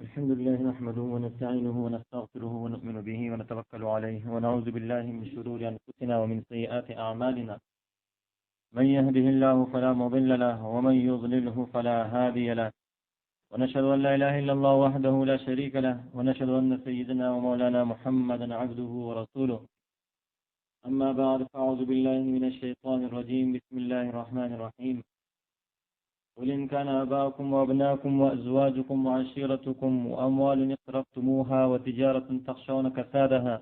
الحمد لله نحمده ونستعينه ونستغفره ونؤمن به ونتوكل عليه ونعوذ بالله من شرور أنفسنا ومن سيئات أعمالنا. من يهده الله فلا مضل له ومن يضلله فلا هادي له، ونشهد أن لا إله إلا الله وحده لا شريك له، ونشهد أن سيدنا ومولانا محمدا عبده ورسوله. أما بعد، فأعوذ بالله من الشيطان الرجيم. بسم الله الرحمن الرحيم. قل إن كان آباؤكم وأبناؤكم وأزواجكم وعشيرتكم وأموال اقترفتموها وتجارة تخشون كسادها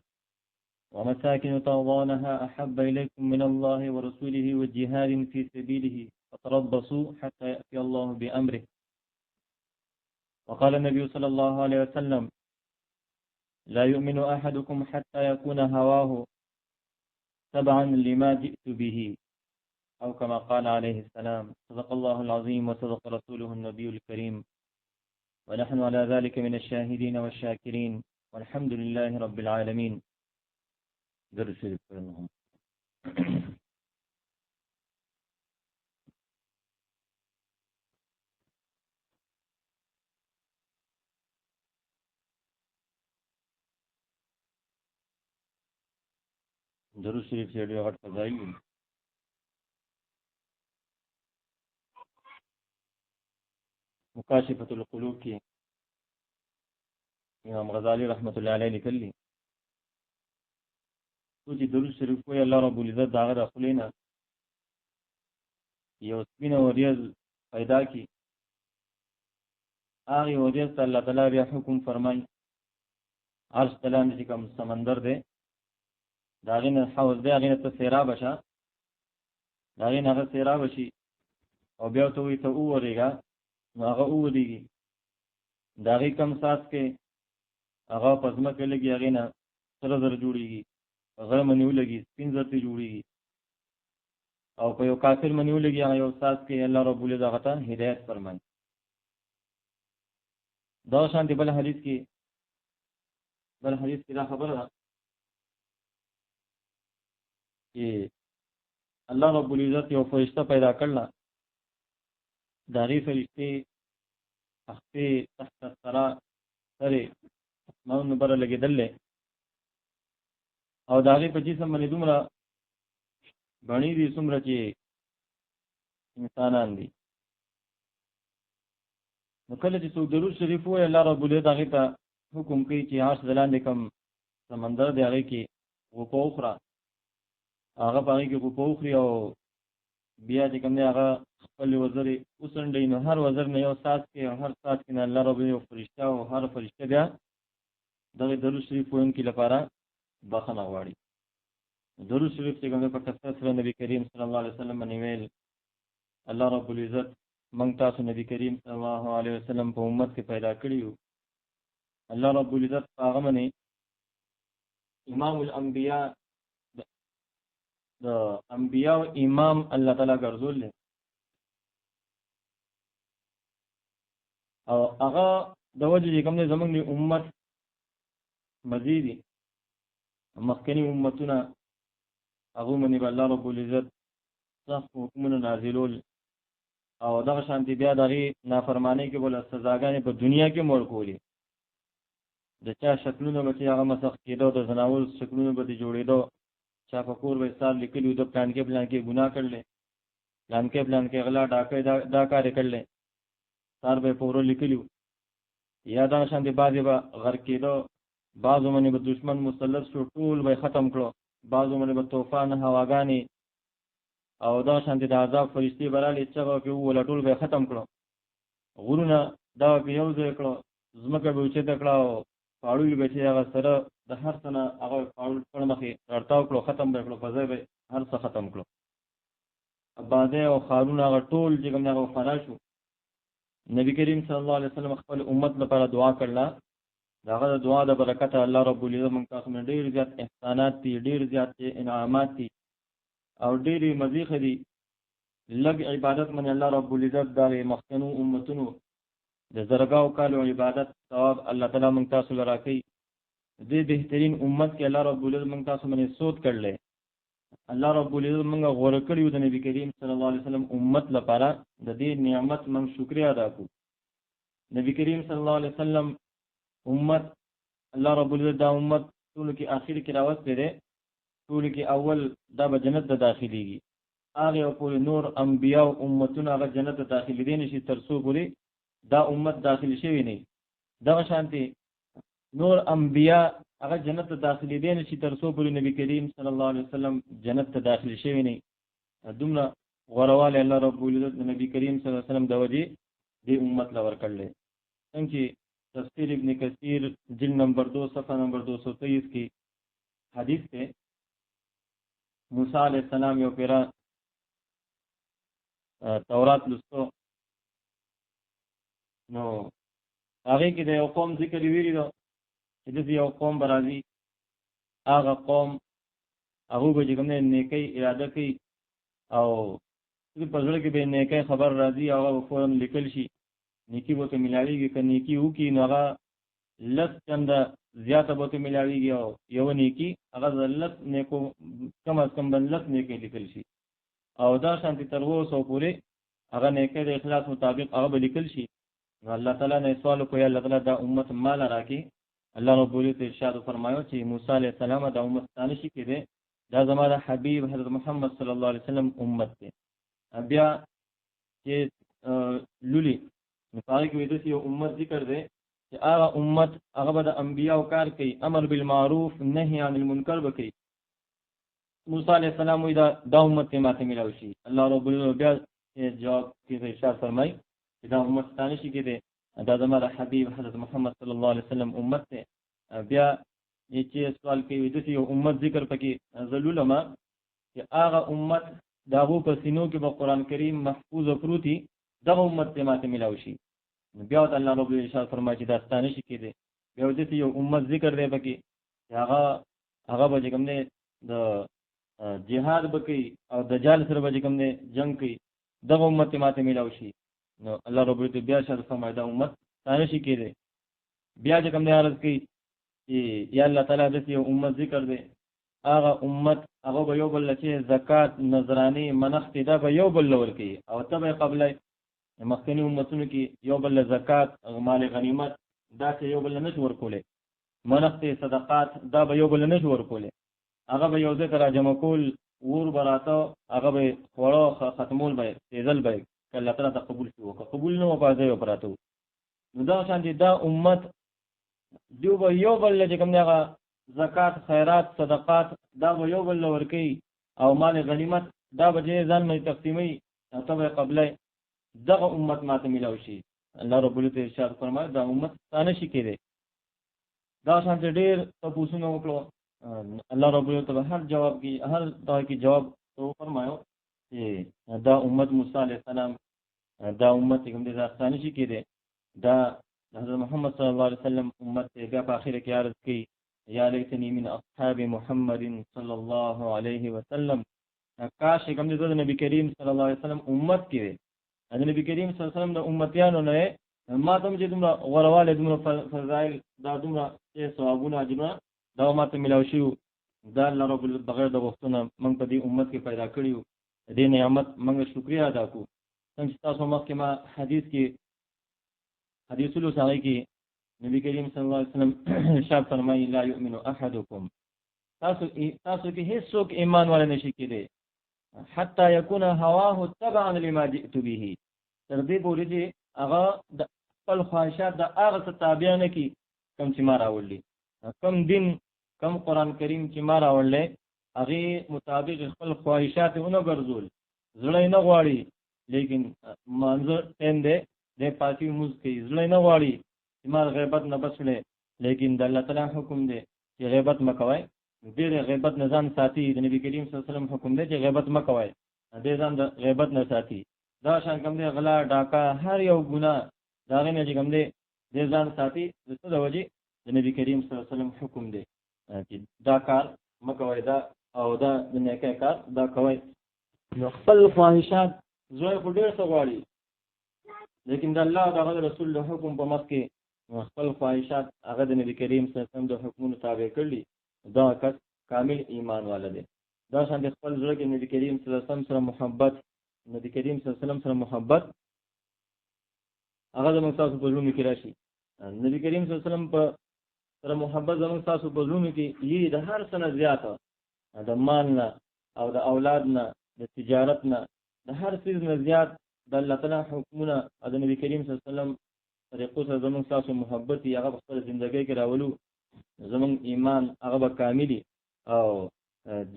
ومساكن ترضونها أحب إليكم من الله ورسوله وجهاد في سبيله فتربصوا حتى يأتي الله بأمره. وقال النبي صلى الله عليه وسلم: لا يؤمن أحدكم حتى يكون هواه تبعا لما جئت به، أو كما قال عليه السلام. صدق الله العظيم وصدق رسوله النبي الكريم، ونحن على ذلك من الشاهدين والشاكرين، والحمد لله رب العالمين. درس شريف لهم. درس شريف سے ډېر غټ فضایل دي. مکاشفة القلوب کې امام غزالی رحمت الله علیه لیکلی، چې درود شریف وایي الله رب العزت د هغه د خولې نه یو سپینه وریځ پیدا کړي. هغې وریځ ته الله تعالی بیا حکم فرمایي، عرش ته لاندې چې کوم سمندر دی د هغې نه حوض دی، هغې نه ته سیرابه شه، د هغې نه هغه سیرابه شي او بیا ورته وایي ته وورېږه، نو هغه وورېږي. د هغې کم ساس کې هغه په ځمکه لګي، هغې نه سره زر جوړېږي، په غره منې ولګي سپین زر ترې جوړېږي، او په یو کافر منې ولګي هغه یو ساس کې الله رب العزت هغه ته هدایت فرمایي. دغه شانتې بل حدیث کې دا خبره ده چې الله رب العزت یو فرشته پیدا کړله، د هغې فرشتې تختې تحت الثرى سرې اسمانونو بره لګېدلې، او د هغې په جسم باندې دومره بڼې دي څومره چې انسانان دي. نو کله چې څوک درود شریف وایي الله رب العزت هغې ته حکم کوي چې عرش د لاندې کوم سمندر دی هغې کې غوپه وخوره، هغه په هغې کې غوپه وخوري او بیا چې کوم دی هغه خپل وزرې وڅنډوي. نو هر وزر نه یو ساس کې او هر ساس کې نه الله رب العزت یو فرشته او هر فرشته بیا دغه درود شریف ویونکي لپاره بخښنه غواړي. درود شریف چې کوم دی په کثرت سره نبي کریم صلی الله علیه وسلم باندې ویل، الله رب العزت موږ تاسو نبی کریم صلی الله علیه وسلم په امت کې پیدا کړي یو. الله رب العزت په هغه باندې امام الانبیاء د انبیاء امام الله تعالی ګرځولې، او هغه د وجه چې کوم دی زموږ د امت مزیدي مخکني امتونه هغو باندې به الله رب العزت سخت حکمونه نازلول، او دغه شانتې بیا د هغې نافرمانۍ کې به له سزاګانې په دنیا کې مړ کولې. د چا شکلونه به چې هغه مسخ کېدو، د زناور شکلونه به دې جوړېدو، چا په کور به حساب لیکلي د پلانکې ګناه کړلی، پلانکې غلا ډاکۍ دا کار یې کړلی، سار به یې په وره لیکلي، یا دغه شانتې بعضې به غرق کېدو، بعضو باندې به دشمن مسلط شو ټول به یې ختم کړو، بعضو باندې به طوفان هواګانې او دغه شانتې د عذاب فرشتې به رالې چغه پرې ووله ټول به یې ختم کړو، غرونه دا به یو ځای کړو، ځمکه به اوچته کړه او پاړوي به چې هغه سره د هر څه نه هغه پاړو کړ مخې رړتاو کړو، ختم به یې کړو، په ځای به هر څه ختم کړو، آبادۍ او ښارونه هغه ټول چې کوم دی هغه فنا شو. نبي کریم صلی الله علیه وسلم خپل امت لپاره دعا کړله، د هغه د دعا د برکته الله رب العزت موږ تاسو باندې ډېر زیات احسانات دي، ډېر زیات انعامات دي او ډېرې مزیخه دي. لږ عبادت باندې الله رب العزت د مخکنو امتونو د زرګاو کالو عبادت ثواب الله تعالی موږ تاسو له راکوي. دې بهترین امت کې الله رب العزت موږ تاسو باندې سود کړلی، الله رب العزت موږ غوره کړي یو د نبي کریم صلی الله علیه وسلم امت لپاره. د دې نعمت موږ شکریا ادا کړو. نبی کریم صلی الله علیه وسلم امت الله رب العزت دا امت ټول کې اخر کې راوستي دی، ټول کې اول دا به جنت ته داخليږي. هغه پورې نور انبیا او امتونه هغه جنت ته داخلي دي نشي تر څو پورې دا امت داخلي شوی نه. دا شانتي نور انبیا هغه جنت ته داخلي دي نشي تر څو پورې نبی کریم صلی الله علیه وسلم جنت ته داخلي شوی نه. دومره غورواله الله رب العزت نبی کریم صلی الله علیه وسلم د وجه دې امت لور کړل. څنګه تفسیر ابن کثیر جلد نمبر 2 صفحہ نمبر 223 کی حدیث ہے، موسی علیہ السلام یو پیرا تورات لستو نو هغه کې د یو قوم ذکر ویری دو چې د یو قوم برازي، هغه قوم هغه به کوم نه نیکی اراده کوي او په ځل کې به نیکی خبر راځي هغه فورن لیکل شي، نیکی به ته ملاویږي، که نیکی وکړي نو هغه لس چنده زیاته به ته ملاویږي او یو نیکی هغه لس نیکو کم از کم بل لس نیکی لیکل شي. او دا شانتي تر 200 پورې هغه نیکی د اخلاص مطابق هغه به لیکل شي. نو الله تعالی نه سوال کوي الله تعالی دا امت مال راکړي. الله رب العزت ارشاد فرمایو چې موسی علیہ السلام دا امت ثاني شي کېده، دا زموږ حبیب حضرت محمد صلی الله علیه وسلم امت دی. بیا چې لولي نو پاره کې د یو امت ذکر دی چې هغه امت هغه به د انبیاء کار کوي، امر بالمعروف نهي عن المنکر وکړي. موسی علیہ السلام وی دا امت ته ماته ملاوي شي. الله رب العزت بیا جواب کې ارشاد فرمای چې دا امت ثاني شي کېده، دا زموږ حبیب حضرت محمد صلی الله علیه وسلم امت دی. بیا چې سوال کوي د یو امت ذکر پکې زلولما چې هغه امت داغو په سینو کې به قران کریم محفوظ پروتي، دغه امت ته ماته ملاوي شي. بیا الله رب العزت فرمایي چې دا ستانه شي کېده. بیا د یو امت ذکر دی پکې هغه به کوم نه د جهاد بکی او دجال سره به کوم نه جنگ کوي، دغه امت ته ماته ملاوي شي. نو الله رب العزت بیا شر فرمایي دا امت ستانه شي کېده. بیا کوم نه عرض کوي چې یا الله تعالی د یو امت ذکر دی، هغه امت هغه به یو بل چې زکات نظرانی منخت دا به یو بل لور کوي او تبع قبله مخکنی امتونو کې یو بل زکات او مال غنیمت دا چې یو بل نه ور کوله، منخت صدقات دا به یو بل نه ور کوله، هغه به یو ځای را جمع کول ور براته هغه به وړو ختمول به تیزل به کله تعالی ته قبول شي او قبول نه و پاتې و پراته. نو دا شان دا امت دیو به یو بل چې کوم هغه زکات خیرات صدقات دا به یو بل لور کوي او مال غنیمت دا به ځان مې تقسیمي او تبع قبله دغه امت ماته ملاوي شي. الله رب العزت ارشاد فرمایي دا امت ثاني شي کېده. دا شان ډېر تاسو نو وکړو، الله رب العزت هر جواب کی هر دا کی جواب تو فرمایو چې دا امت موسی علیہ السلام دا امت کوم دي دا ثاني شي کېده. دا حضرت محمد صلی الله علیه وسلم امت بیا په اخر کې عرض کوي یا لیتنی من اصحاب محمد صلی الله علیه وسلم، کاش کوم دي د نبی کریم صلی الله علیه وسلم امت کې د نبی کریم صلی الله علیه وسلم د امتیانو نه ما ته چې دومره غورواله دومره فضایل دا دومره ثوابونه اجرونه دا ماته ملاوي شي. دا الله رب العزت بغیر د وختونه موږ په دې امت کې پیدا کړیو، دې نعمت موږ شکریا ادا کوو. څنګه تاسو مخکې ما حدیث کې حدیث له سره کې نبی کریم صلی الله علیه وسلم ارشاد فرمایي لا یؤمن احدکم، تاسو کې هیڅ څوک ایمان والے نشي کېدی حتی یکون هواه تبعا لما جئت به، تر دې پورې چې هغه د خپل خواهشات د هغه څه تابع نه کی کوم چې ما راوړلی، کوم دین کوم قران کریم چې ما راوړلی هغه مطابق خپل خواهشات ونه ګرځول، زړه نه غواړي لیکن منظر ټیم دی د پاتې موږ کې زړه نه غواړي چې ما غیبت نه بسلې، لیکن د الله تعالی حکم دی چې غیبت مکوئ. ډېر غیبت نه ځان ساتي، د نبی کریم صلی الله علیه وسلم حکم دی چې غیبت مکوئ، دې ځان د غیبت نه ساتي. دا شان کوم دی غلا ډاکا هر یو ګناه دا غنه چې کوم دی دې ځان ساتي. د څه د وجه د نبی کریم صلی الله علیه وسلم حکم دی چې دا کار مکوئ، دا او دا د نیکه کار دا کوئ. نو خپل خواهشات زوی خو ډېر څه غواړي، لیکن د الله او د رسول له حکم په مخ کې خپل خواهشات هغه د نبی کریم صلی الله علیه وسلم د حکمونو تابع کړي، دا کس کامل ایمان والا دی. دا شان د خپل زړه کې نبی کریم صلی الله علیه وسلم سره محبت، نبی کریم صلی الله علیه وسلم سره محبت هغه د موږ تاسو په زړه کې راشي. نبی کریم صلی الله علیه وسلم په سره محبت زموږ تاسو په زړونو کې یي د هر څه نه زیات، د مال نه او د اولاد نه، د تجارت نه، د هر څه نه زیات د الله تعالی حکمونه او د نبی کریم صلی الله علیه وسلم طریقو سره زموږ تاسو محبت یې هغه په خپل ژوندۍ کې راولو، زموږ ایمان هغه به کاملی او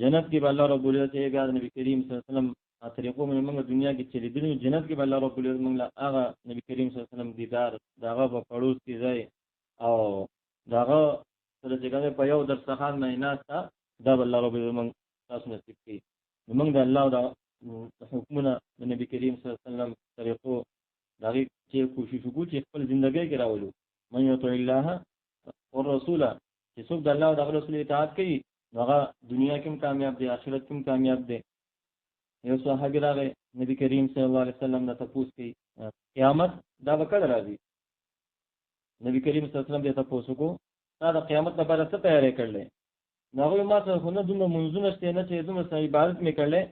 جنت کې به الله رب العزت یې بیا د نبی کریم صلی الله علیه وسلم طریقو باندې موږ دنیا کې چلیدلو، جنت کې به الله رب العزت موږ له هغه نبی کریم صلی الله علیه وسلم دیدار دغه په پړوس کې ځای او دغه سره چې کوم په یو درسخان نه ناسته دا به الله رب العزت موږ تاسو نصیب کړي. موږ د الله د حکمونه د نبی کریم صلی الله علیه وسلم طریقو دغه چې کوشش وکړو چې خپل ژوندۍ کې راولو. من یطع الله والرسول، چې څوک د الله او د رسول اطاعت کوي هغه دنیا کې هم کامیاب دی، آخرت کې هم کامیاب دی. یو صحابي راغی نبی کریم صلی الله علیه وسلم نه تپوس کوي قیامت دا به کله راځي؟ نبی کریم صلی الله علیه وسلم دې تپوس کو دا د قیامت لپاره څه تیاری کړلې؟ هغه ما سره خو نه دومره منځونه شته نه چې دومره عبادت مې کړلې،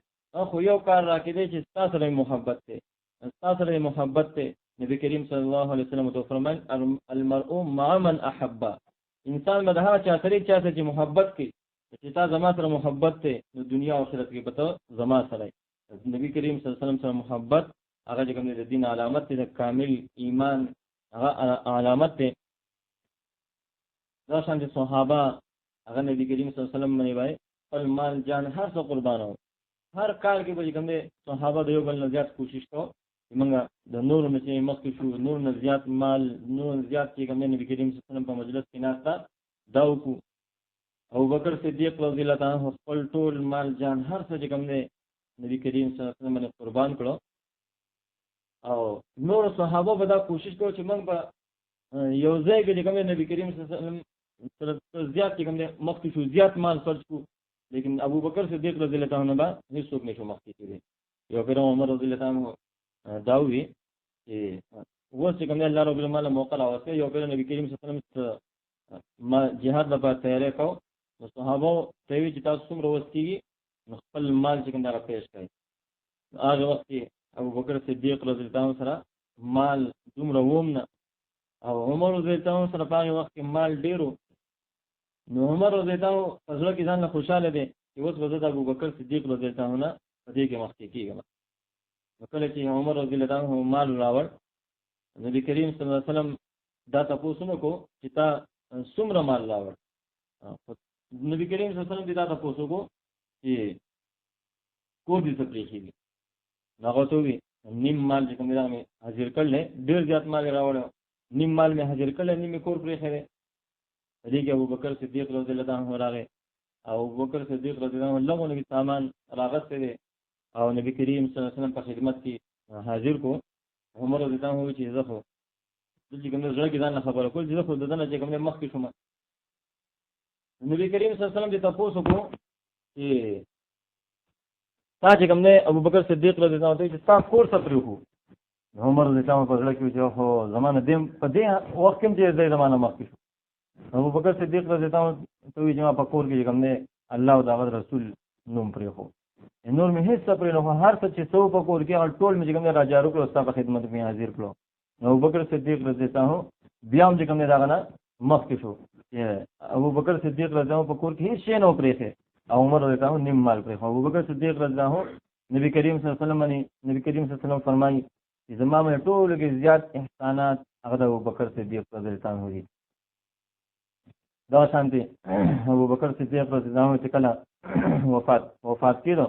خو یو کار راکې دی چې تاسو سره محبت دی، تاسو سره محبت دی. نبی کریم صلی الله علیه وسلم ته فرمایل المرء مع من احب، انسان به هغه چا سره چې محبت کوي، چې تا زما سره محبت دی نو دنیا او آخرت کې به ته زما سره. نبی کریم صلی الله علیه وسلم سره محبت هغه چې کوم د دین علامت دی، د کامل ایمان هغه علامت دی. دا شان دي صحابه هغه نبی کریم صلی الله علیه وسلم باندې وای خپل مال جان هر څه قربانو، هر کار کې به کوم دي صحابه د یو بل نه زیات کوشش کوو چې موږ د نور نه چې مخکې شو، نور نه زیات مال، نور زیات چې کوم نبی کریم صلی الله علیه وسلم په مجلس کې ناستا دا وکړو. ابو بکر صدیق رضی الله تعالی عنہ خپل ټول مال جان هر څه چې کوم دی نبی کریم صلی الله علیه وسلم باندې قربان کړو، او نور صحابه به دا کوشش کوو چې موږ به یو ځای کې کوم نبی کریم صلی الله علیه وسلم زیات چې کوم دی مخکې شو، زیات مال خرج کو، لیکن ابو بکر صدیق رضی الله تعالی عنہ به هیڅوک نشو مخکې کېدی. یو پیر عمر رضی الله تعالی عنہ دا وی چې اوس چې کوم دی الله رب العالمین موقع راوسته، یو پیر نبی کریم صلی الله علیه وسلم ما جهاد لپاره تیاری کو، نو صحابه ته وی چې تاسو څومره وستیږي خپل مال چې کوم دا پیش کړئ. هغه وخت کې ابو بکر صدیق رضی الله عنه سره مال دومره وومنه، او عمر رضی الله عنه سره په هغه وخت کې مال ډیرو، نو عمر رضی الله عنه فضل کې ځان خوشاله دي چې اوس وزد ابو بکر صدیق رضی الله عنه په دې کې مخکې کیږي. نو کله چې عمر رضی الله عنه مال راوړ، نبی کریم صلی الله علیه وسلم دا تاسو نو کو چې تا څومره مال راوړ؟ نبی کریم صلی الله علیه وسلم دا تاسو کو چې کو دې څه پریخي دي؟ هغه ته وی نیم مال چې کوم دا مې حاضر کړل، ډیر زیات مال راوړ، نیم مال مې حاضر کړل، نیم کور پرې خره. دې کې ابو بکر صدیق رضی الله عنه راغی، او ابو بکر صدیق رضی الله عنه لغونه کې سامان راغسته دي او نبی کریم صلی الله علیه وسلم په خدمت کې حاضر کو. عمر رضی الله عنه چې زه خو دې کوم ځای کې ځان خبره کول چې زه خو دنه چې کوم مخ کې شوم. نبی کریم صلی الله علیه وسلم دې تاسو کو چې تا چې کوم نه ابو بکر صدیق رضی الله عنه چې تاسو کور څه پریخو؟ عمر رضی الله عنه په ځل کې چې خو زمانه دیم په دې وخت کې دې زمانه مخ کې. ابو بکر صدیق رضی الله عنه ته وی چې ما په کور کې کوم نه الله او د رسول نوم پرې خو نور مې هیڅ پرې نه، هر څه چې سو په کور کې ټول مې کوم نه راجارو کړو، استاد په خدمت کې حاضر کړو. ابو بکر صدیق رضی الله عنه بیا هم کوم نه راغنه مخ کې شو. ابو بکر صدیق رضی الله عنه په کور کې هیڅ شی نه پرې شه، او عمر رضی الله عنه نیم مال پرې خو. ابو بکر صدیق رضی الله عنه نبی کریم صلی الله علیه وسلم نبی کریم صلی الله علیه وسلم فرمایي چې زما مې ټول کې زیات احسانات هغه د ابو بکر صدیق رضی الله عنه دي. دا شانتي ابو بکر صدیق رضی الله عنه چې کله وفات کېدو،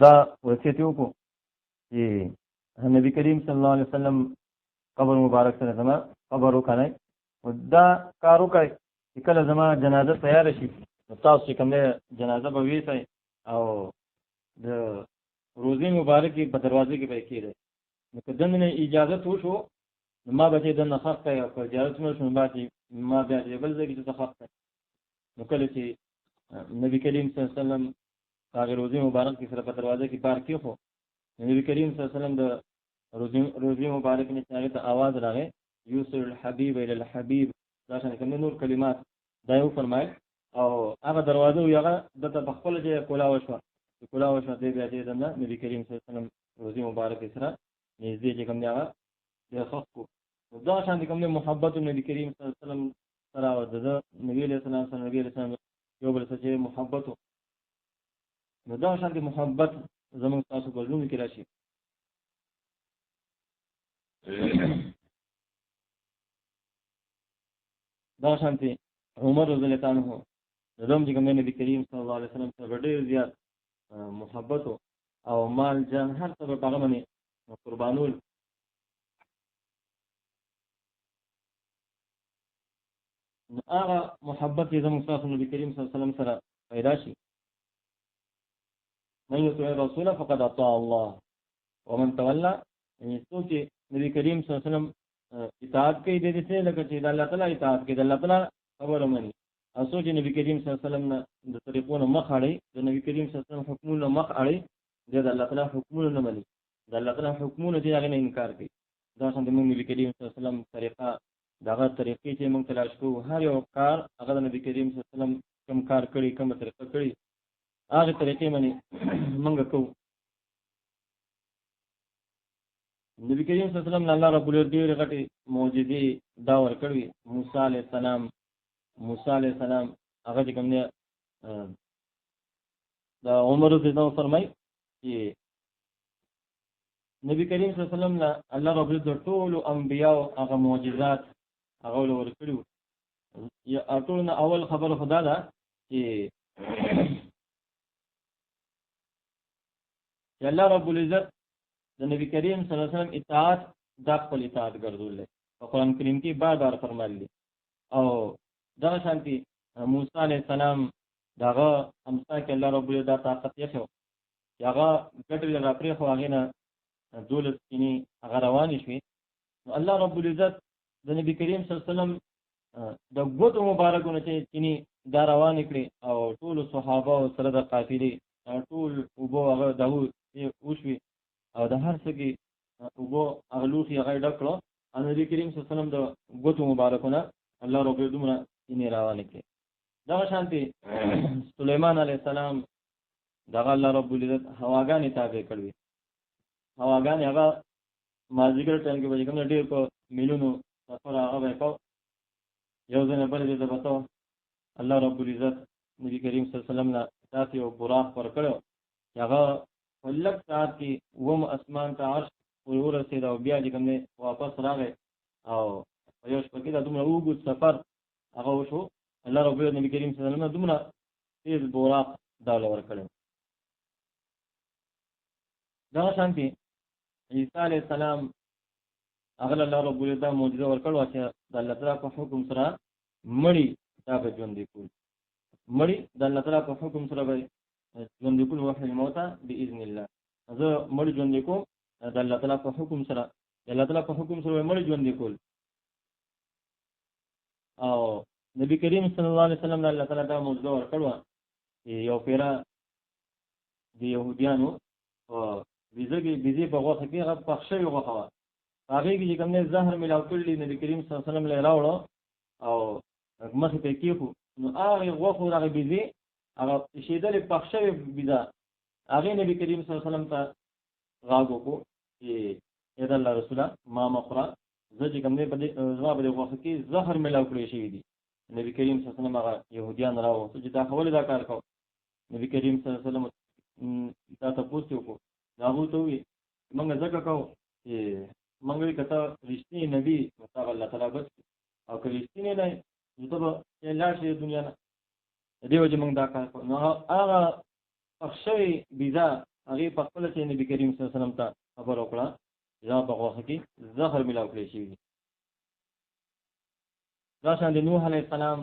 دا وصیت وکړو چې نبی کریم صلی الله علیه وسلم قبر مبارک سره زما قبر وکړای، او دا کار وکړي چې کله زما جنازه تیار شي نو تاسو کوم جنازه به ویسئ او د روزي مبارکي په دروازه کې به کېږي. نو که دنه اجازه وشو نو ما به دې نه خاصه یا په اجازه مې شنو باندې ما بیا دې بل ځای کې څه خاصه. نو کله چې نبی کریم صلی الله علیه وسلم هغه روزي مبارک کې سره په دروازه کې پار کې خو نبی کریم صلی الله علیه وسلم د روزي مبارک نه هغه ته आवाज راغی یوسل الحبیب الی الحبیب، دا څنګه کوم نور کلمات دا یو فرمایل، او هغه دروازه یو هغه د خپل ځای کولا وشو دې بیا دې د نبی کریم صلی الله علیه وسلم روزي مبارک سره نږدې چې کوم دی هغه د خف کو. دا شان کوم محبت نبی کریم صلی الله علیه وسلم سره او د نبی علیہ السلام سره نبی علیہ السلام یو بل سره محبت نو دا شان محبت زموږ تاسو په ژوند کې راشي. دا شانتي عمر رضی الله عنه زم چې کوم نبی کریم صلی الله علیه وسلم سره ډېر زیات محبت او مال جان هر څه په هغه باندې قربانول. هغه محبت چې زموږ تاسو نبی کریم صلی الله علیه وسلم سره پیدا شي. من يطع الرسول فقد اطاع الله ومن تولى، یعنی څوک چې نبی کریم صلی الله علیه وسلم اطاعت کوي د دې څخه لکه چې د الله تعالی اطاعت کوي، د الله تعالی خبره مني. او څوک چې نبی کریم صلی الله علیه وسلم د طریقونو مخ اړي، د نبی کریم صلی الله علیه وسلم حکمونو مخ اړي، د الله تعالی حکمونو نه مني، د الله تعالی حکمونو چې هغه نه انکار کوي. دا څنګه موږ نبی کریم صلی الله علیه وسلم طریقه دغه طریقې چې موږ تلاش کوو، هر یو کار هغه د نبی کریم صلی الله علیه وسلم کوم کار کړی، کوم طریقه کړی، هغه طریقې باندې موږ کوو. نبی کریم صلی الله علیه وسلم الله رب العزت ډېر غټي معجزې دا ورکړي. موسی علیه السلام هغه چې کوم دی دا عمر رضی الله عنه فرمایي چې نبی کریم صلی الله علیه وسلم الله رب العزت ټول انبیاء هغه معجزات هغه ورکړي. یا ټول اول خبر خدا ده چې الله رب العزت د نبی کریم صلی الله علیه وسلم اطاعت د خپل اطاعت ګرځول په قرآن کریم کې بار فرمایلی. او دا شانتي موسی علیه السلام داغه امسا کې الله رب العزت طاقت یې شو، هغه ګټل راپرې خو هغه نه دولت کینی هغه روان شي. نو الله رب العزت د نبی کریم صلی الله علیه وسلم د ګوتو مبارکونه چې کینی دا روان کړي او ټول صحابه او سره د قافلې ټول وبو هغه داو وشوي او د هر څه کې وبو اغلوخي هغه ډکړو. او نبی کریم صلی الله علیه وسلم د ګوتو مبارکونه الله رب العزت یې روان کړي. دا شانتي سليمان علیه السلام دغه الله رب العزت هواګانې تابع کړې. هواګانې هغه مازیګر ټایم کې به کوم ډېر په میلیونو سفر هغه وکاو، یو ځنه بل دې بتاو الله رب العزت نبی کریم صلی الله علیه وسلم لا تاسو یو براق پر کړو، هغه ولک ساعت کې وم اسمان ته عرش ورسېد او بیا چې کوم واپس راغی او یو شپه کې دا دومره وګت سفر هغه وشو. الله رب العزت نبی کریم صلی الله علیه وسلم دومره تیز براق دا لور کړو. دا شانتي عیسی علیه السلام هغه الله رب العزت معجزه ورکړو چې د الله تعالی په حکم سره مړی دا به ژوند کول، مړی د الله تعالی په حکم سره به ژوند کول، وحی الموت باذن الله. زه مړی ژوند کوم د الله تعالی په حکم سره، د الله تعالی په حکم سره مړی ژوند کول. او نبی کریم صلی الله علیه وسلم الله تعالی دا معجزه ورکړو چې یو پیرا دی يهوديانو او بيزي په غوښه کې هغه پخښه یو غوښه هغه کې کوم نه زهر ملاو کړی نبی کریم صلی الله علیه وسلم له راوړو او مخې ته کېخو. نو هغه غوښه هغه بيزي هغه شیدل پخښه بيزا هغه نبی کریم صلی الله علیه وسلم ته غاغو کو چې اې الله رسوله ما مخرا زه چې کوم نه په ځواب د غوښه کې زهر ملاو کړی شي دي. نبی کریم صلی الله علیه وسلم هغه يهوديان راو چې دا خپل دا کار کو. نبی کریم صلی الله علیه وسلم دا تاسو کو دا وته وي موږ ځکه کو چې موږ کته رښتینی نبی مطابق الله تعالی بس او که رښتینی نه نو ته به لا شي دنیا نه دیو چې موږ دا کار کو. نو هغه اخشوي بيزا هغه په خپل چې نبی کریم صلی الله علیه وسلم ته خبر وکړه یا په غوښه کې زهر ملاو کړی شي. دا شان د نوح علیه السلام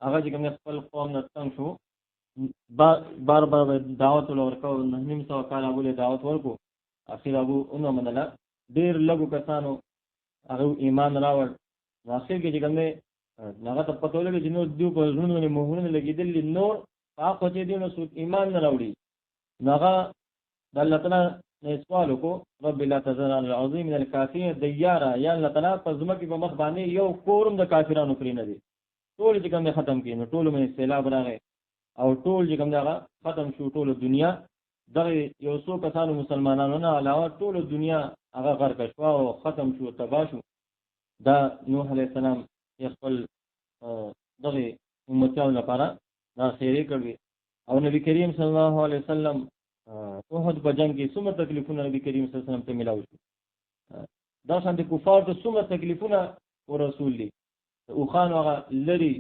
هغه چې کوم خپل قوم نه څنګه شو بار دعوت ورکو، نه نیم سو کال ابو له دعوت ورکو، اخر ابو انه منله ډیر لګو کسانو هغه ایمان راوړ. اخر کې چې کوم هغه ته پته ولګي چې نو دیو په ژوندونه مهونه لګیدل نور هغه چې دی نو ایمان نه راوړي. هغه د الله تعالی نه سوال وکړو رب لا تذر العظیم من الکافرین دیارا، یا الله تعالی په زمکه په مخ باندې یو کورم د کافرانو کړی نه دي، ټول چې کوم ختم کړي. نو ټول مې سیلاب راغی او ټول چې کوم دا ختم شو، ټول دنیا دغه یو څو کسانو مسلمانانو نه علاوه ټول دنیا هغه غرق شو او ختم شو تباه شو. دا نوح علیه السلام خپل دغه امتیانو لپاره دا خیرې کړې. او نبی کریم صلی الله علیه وسلم احد په جنگ کې څومره تکلیفونه نبی کریم صلی الله علیه وسلم ته ملاوي شو. دا شان د کفار ته څومره تکلیفونه او رسول دي او خان هغه لري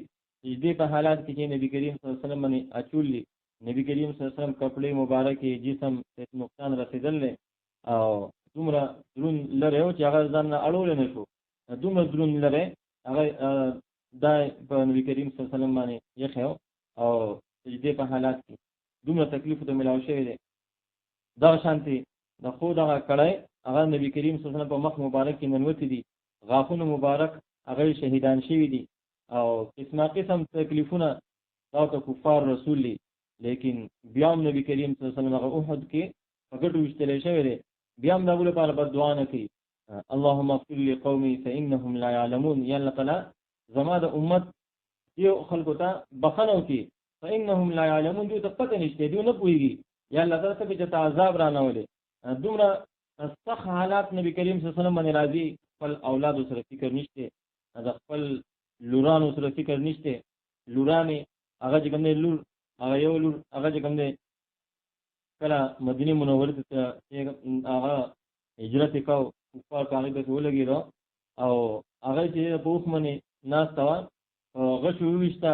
دې په حالات کې چې نبی کریم صلی الله علیه وسلم باندې اچولي. نبی کریم صلی الله علیه وسلم کپڑے مبارک جسم ته نقصان رسیدل او دومره درون لري او چې هغه ځان اړول نه شو. دومره درون لري هغه دا په نبی کریم صلی الله علیه وسلم باندې یخو او دې په حالات کې دومره تکلیف ته ملاوي شوی دی. دا شانتي د خو دغه کړای هغه نبی کریم صلی الله علیه وسلم په مخ مبارک کې ننوتی دي، غاښونه مبارک هغه شهیدان شوی دي او قسمه قسم تکلیفونه دا ته کفار رسول دي. لیکن بیا هم نبی کریم صلی الله علیه وسلم هغه احد کې پکټ وشتل شوی دی، بیا هم دغه لپاره بد دعا نه کوي اللهم اغفر لي قومي فانهم لا يعلمون. یا الله تعالی زما د امت یو خلکو ته بخنو کی فانهم لا يعلمون، دوی ته پته نشته، دوی نه پوهیږي. یا الله تعالی ته چې عذاب را نه ولې دومره سخت حالات نبی کریم صلی الله علیه وسلم باندې راځي. خپل اولاد سره فکر نشته، د خپل لورانو سره فکر نشته. لورانه هغه څنګه لور هغه یو لور هغه څنګه کله مدینه منوره ته هغه هجرت وکاو کفار هغه به ولګیرو او هغه چې په اوخ باندې ناس توا غشو وشته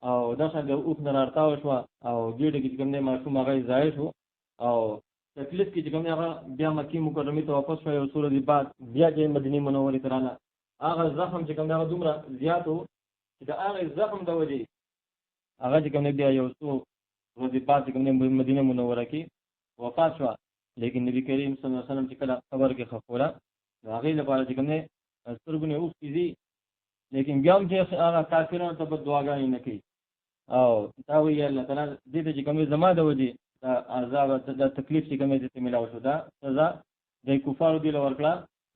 او دا څنګه اوخ نه راړتاو شو او ګډه کې کوم نه معصوم هغه ځای شو او تکلیف کې کوم هغه بیا مکی مکرمه ته واپس شو. یو سورې دی بعد بیا چې مدینه منوره ته رااله هغه زخم چې کوم هغه دومره زیاتو چې دا هغه زخم د وجې هغه چې کوم بیا یو څو ورځې بعد کوم مدینه منوره کې وفات شو. لیکن نبی کریم صلی الله علیه وسلم چې کله خبر کې خفوله هغه لپاره چې کوم نه سترګونه اوس کیږي، لیکن بیا هم چې هغه کافرانو ته دعاګانې نه کوي او دا وی الله تعالی دې چې کوم زما د وجې دا عذاب د تکلیف چې کوم دې ملاو شو دا سزا د کفارو دی ورکړه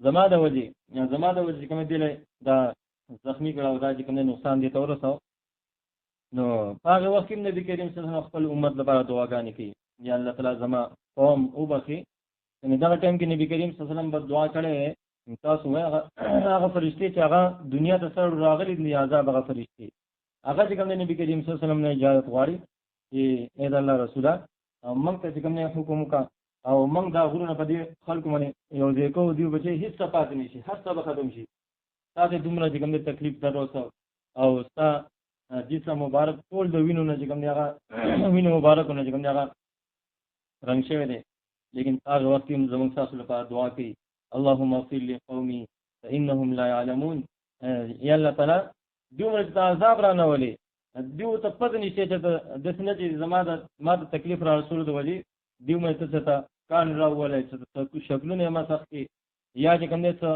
زما د وجې کوم دې دا زخمی کړه دا چې کوم نقصان دي تور سو. نو هغه وخت نبی کریم صلی الله علیه وسلم خپل امت لپاره دعاګانې کوي یا الله تعالی زما قوم او بخي. یعنی دا ټیم کې نبی کریم صلی الله علیه وسلم بد دعا کړي تاسو هغه فرشتي چې هغه دنیا ته سره راغلي دي عذاب هغه فرشتي هغه چې کوم نبی کریم صلی الله علیه وسلم نه اجازه غواړي چې اې د الله رسوله موږ ته چې کوم نه حکم وکا او موږ دا غرونه په دې خلکو باندې یو ځای کو دی بچي هیڅ پاتې نشي، هر څه به ختم شي. تاسو دومره چې کوم تکلیف دروسه او ستا جسم مبارک ټول د وینو نه چې کوم هغه وینو مبارک نه چې کوم هغه رنگ شوی دی. لیکن هغه وخت هم زموږ تاسو لپاره دعا کوي اللهم اغفر لي قومي فانهم لا يعلمون. یا الله تعالی دومره ته عذاب را نه ولي دیو ته پته نشته چې د سنت چې زما د تکلیف را رسول د وجې دیو مې ته کان را ولای چې شکلونه ما سختي یا چې کوم څه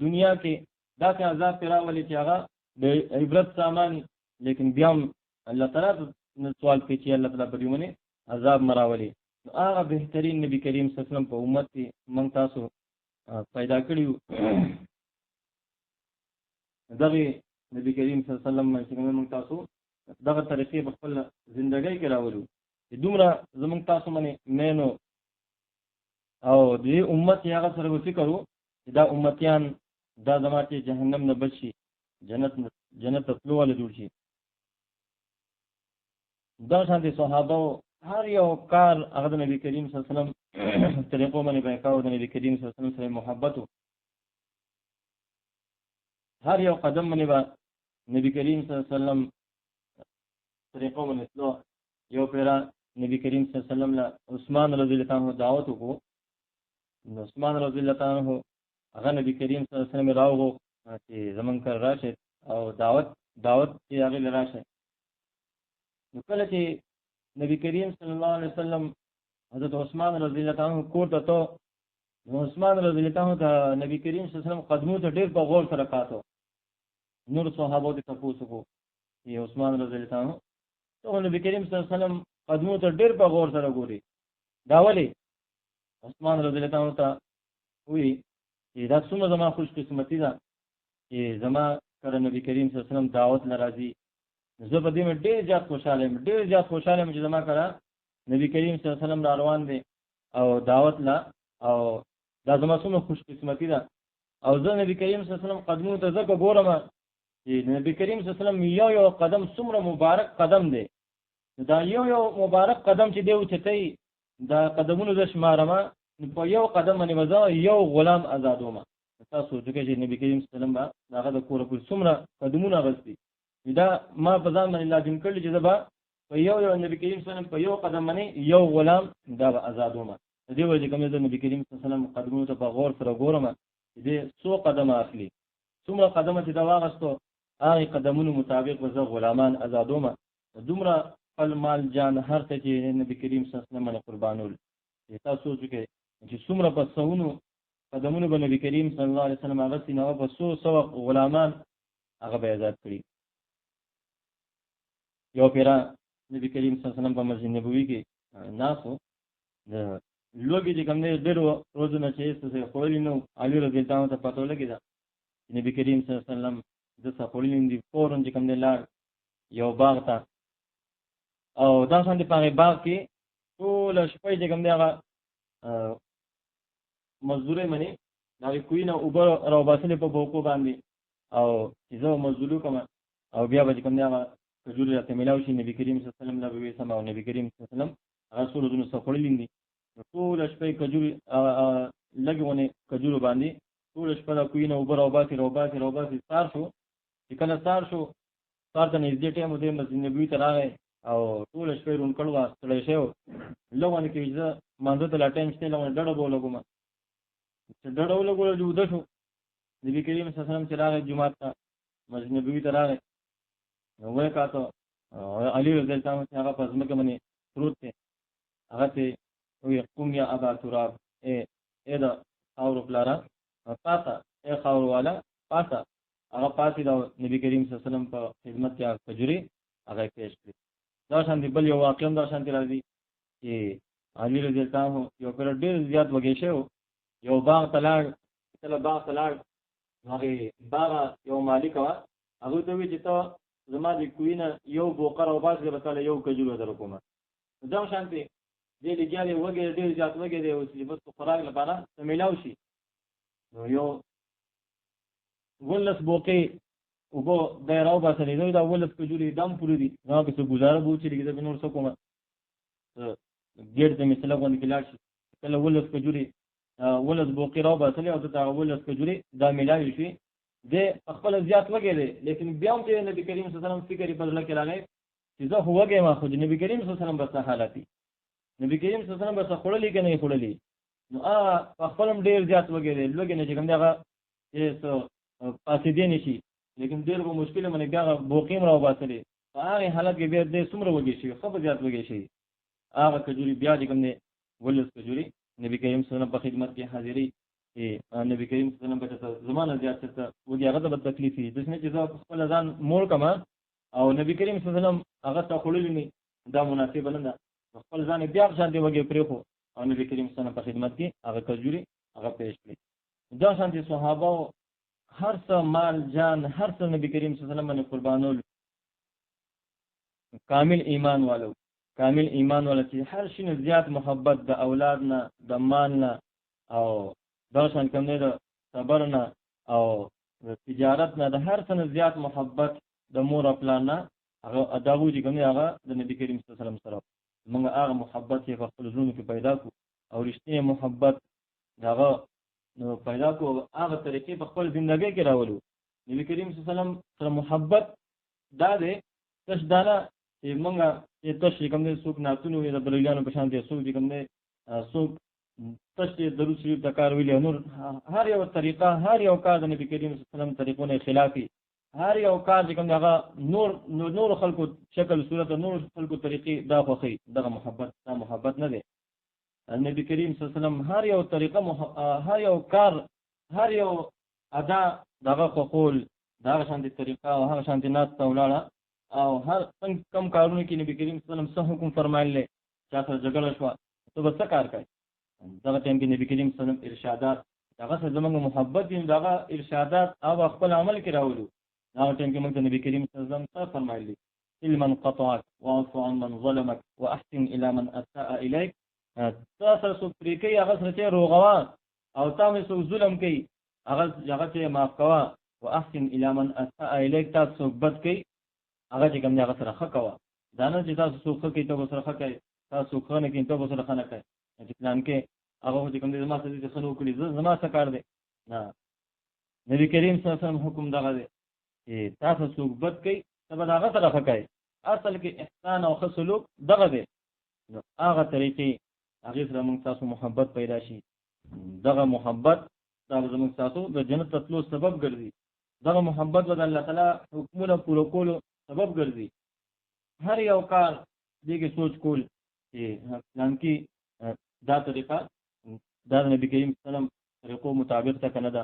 دنیا کې دا څه عذاب را ولي چې هغه د عبرت سامان. لیکن بیا الله تعالی سوال کوي چې الله تعالی په دې باندې عذاب مراولي. هغه بهترین نبی کریم صلی الله علیه وسلم په امت کې موږ تاسو پیدا کړیو. دغه نبی کریم صلی الله علیه وسلم چې موږ تاسو دغه طریقې په خپل ژوندۍ کې راوړو چې دومره زموږ تاسو باندې مینو او دې امت یې هغه سره وکړو چې دا امتیان دا زموږ چې جهنم نه بچي جنت ته تلو ول جوړ شي. دا شانتي صحابه هر یو کار هغه د نبی کریم صلی الله علیه وسلم طریقو باندې بیاکاو، د نبی کریم صلی الله علیه وسلم سره محبت، هر یو قدم باندې نبی کریم صلی الله علیه وسلم طریقو باندې تلو. یو پیرا نبی کریم صلی الله علیه وسلم له عثمان رضی الله عنه دعوت وکړو. عثمان رضی الله عنه هغه نبی کریم صلی الله علیه وسلم راوغو چې زمونږ کار راشه او دعوت چې هغه راشه. نو کله چې نبی کریم صلی الله علیه وسلم حضرت عثمان رضی الله عنه کوټه ته عثمان رضی الله عنه ته نبی کریم صلی الله علیه وسلم قدمو ته ډېر په غور سره کاته. نور صحابه ته تاسو کو چې عثمان رضی الله عنه ته نبی کریم صلی الله علیه وسلم قدمو ته ډېر په غور سره ګوري. دا ولې عثمان رضی الله عنه ته وی چې دا څومره زما خوش قسمتي ده چې زما کړه نبی کریم صلی الله علیه وسلم دعوت ناراضي. زه په دې ډېر زیات خوشاله یم چې زما کړه نبی کریم صلی الله علیه وسلم روان دی او دعوت لا او دا زما څومره خوش قسمتي ده او زه نبی کریم صلی الله علیه وسلم قدمونو ته ځکه ګورم چې نبی کریم صلی الله علیه وسلم یو قدم څومره مبارک قدم دی دا یو مبارک قدم چې دی اوچتای دا قدمونو ز شمارم په یو قدم باندې وځه یو غلام آزادوم تاسو ځکه چې نبی کریم صلی الله علیه وسلم هغه د کور په څومره قدمونه غستی دا ما په ځان باندې لازم کړل چې زبا په یو نبی کریم صلی الله علیه وسلم په یو قدم باندې یو غلام دا آزادوم دې وجه کوم چې نبی کریم صلی الله علیه وسلم قدمونو ته په غور سره ګورم دې 100 قدم اخلي څومره قدمه چې دا واغستو هغه قدمونو مطابق وزه غلامان آزادوم دومره خپل مال جان هر څه چې نبی کریم صلی الله علیه وسلم باندې قربانول تاسو چې څومره په سونو قدمونو باندې نبی کریم صلی الله علیه وسلم هغه سینه په 100 غلامان هغه به آزاد کړي یو پیرا نبی کریم صلی الله علیه وسلم په مسجد نبوي کې ناسو د لوګي چې کوم دې ډېر روزونه چې څه خوري نو علي رضی الله عنه ته پاتو لګیدا نبی کریم صلی الله علیه وسلم د څخولین دي فورن چې کوم دې لار یو باغ ته او دا څنګه په باغ کې ټول شپې چې کوم دې هغه مزدوري منی دا کوی نه اوبر راو باسلې په بوکو باندې او چې زه مزدورو کوم او بیا به کوم دې هغه کجوري راته ملاوي شي نبی کریم صلی الله علیه وسلم لا به سم او نبی کریم صلی الله علیه وسلم رسول الله څخولین دي ټول شپې کجوري لګونه کجورو باندې ټول شپه دا کوی نه اوبر راو باسي سار شو چې کله سار شو سار ته نږدې ټیم دې مسجد نبوي ته راغی او ټول شپې رون کړو ستړی شو لوونه کې چې مانځه ته لا ټایم شته لوونه ډډه بوله کوم چې ډډه ولګول جو د شو نبی کریم صلی الله علیه وسلم چې راغی جمعه ته مسجد نبوي ته راغی نو وای کاته علي رضی الله عنه هغه په ځمکه باندې پروت دی هغه ته وی قوم یا ابا تراب اے دا اور پلارا پاتا اے خاور والا پاتا هغه پاتې دا نبی کریم صلی الله علیه وسلم په خدمت کې کجوري هغه پیش کړی دا شانتي بل یو واقعا دا شانتي راځي چې علي رضی الله عنه یو پر ډېر زیات وږي شو یو باغ تلاړ هغه باغ یو مالک وا هغه ته وی چې ته زما د کوینه یو بوقر او باز به تعالی یو کجورو درکوم دا شانتي دې لګیالي وږي ډېر زیات وږي دی او چې بس خوراک لپاره ملاوي شي نو یو ولس بوقي وګو دایراو باسلې نو دا ولس کجوري دم پوری دي نو که څه گزاره بو چې دې بنور څه کومه ګډ ته مثلا غوښنه کې لاړ شي کله ولس کجوري ولس بوقي راو باسلې او دا ولس کجوري دا ملاوي شي د خپل زیات وګړي لیکن بیا هم چې نبی کریم صلی الله علیه وسلم فکر په بدل کې راغی چې زه هوګه ما خو نبی کریم صلی الله علیه وسلم بس حالتي نبی کریم صلی الله علیه وسلم بس خړلې کې نه خړلې نو خپل هم ډیر زیات وګړي لوګي نه چې کوم دغه چې پاسې دي نشي لیکن ډیر به مشکل منه بیا بوقیم راو باسلې هغه حالت کې بیا د سمره وګړي شي خو زیات وګړي شي هغه کجوري بیا چې کوم نه ولس کجوري نبی کریم صلی الله علیه وسلم په خدمت کې حاضرې نبی کریم صلی الله علیه وسلم په زمانه زیات څه وګي هغه د تکلیفي د څه چې خپل ځان مول کما او نبی کریم صلی الله علیه وسلم هغه ته خړلې نه دا مناسب نه ده خپل ځان بیا ځان دی وګي پرې خو او نبی کریم صلی الله علیه وسلم په خدمت کې هغه کجوري هغه پیش کړی دا شانتي صحابه هر څه مال جان هر څه نبی کریم صلی الله علیه وسلم باندې قربانول کامل ایمان والا چې هر شي نه زیات محبت د اولاد نه د مال نه او دا شان کوم نه د صبر نه او د تجارت نه د هر څه نه زیات محبت د مور خپل نه هغه اداوو چې کوم هغه د نبی کریم صلی الله علیه وسلم سره موږ هغه محبت چې په خپل ژوند کې پیدا کو او رښتینی محبت هغه نو پیدا کو هغه طریقې په خپل ژوندۍ کې راولو نبی کریم صلی الله علیه وسلم سره محبت دا دې تشدانا چې موږ چې تاسو کوم دې څوک ناتونو د بلګانو په شان دي څوک کوم دې څوک تاسو درود شریف د کار ویل نور هر یو طریقه هر یو کار د نبی کریم صلی الله علیه وسلم طریقونه خلافي هر یو کار چې کوم هغه نور خلکو شکل صورت نور خلکو طریقې دا خوخي دغه محبت نه دی نبی کریم صلی الله علیه وسلم هر یو طریقه هر یو کار هر یو ادا دغه خپل دغه شان دي طریقه او هغه شان دي ناس تولاړه او هر کم کارونه کې نبی کریم صلی الله علیه وسلم حکم فرمایله چې تاسو جګړه شو ته بس کار کوي دغه ټیم کې نبی کریم صلی الله علیه وسلم ارشادات دغه زموږ محبت دي دغه ارشادات او خپل عمل کې راوړو دغه ټیم کې موږ نبی کریم صلی الله علیه وسلم فرمایلی سل من قطعك واعف عن من ظلمك واحسن الى من اساء اليك. تاسو سو پرې کوي هغه سره چې روغوا او تاسو ظلم کوي هغه چې معاف کوا. واحسن الى من اساء اليك تاسو بد کوي هغه چې کوم هغه سره ښه کوا. دا نه چې تاسو څوک کوي ته سره ښه کوي، تاسو خونه کې ته سره ښه نه کوي چې پلان کې هغه چې کوم دې زما سره دې خنو کړی زما څه کار دی. نه، نبی کریم صلی الله علیه وسلم حکم دغه دی چې تاسو څوک بد کوي ته به هغه سره ښه کوي. اصل کې احسان او ښه سلوک دغه دی. نو هغه طریقې هغه سره موږ تاسو محبت پیدا شي. دغه محبت دا زموږ تاسو د جنت تلو سبب ګرځي. دغه محبت د الله تعالی حکمونه پوره کولو سبب ګرځي. هر یو کار دغه سوچ کول چې پلان کې دا طریقه دا نبی کریم صلی الله علیه وسلم طریقو مطابق ته کنه دا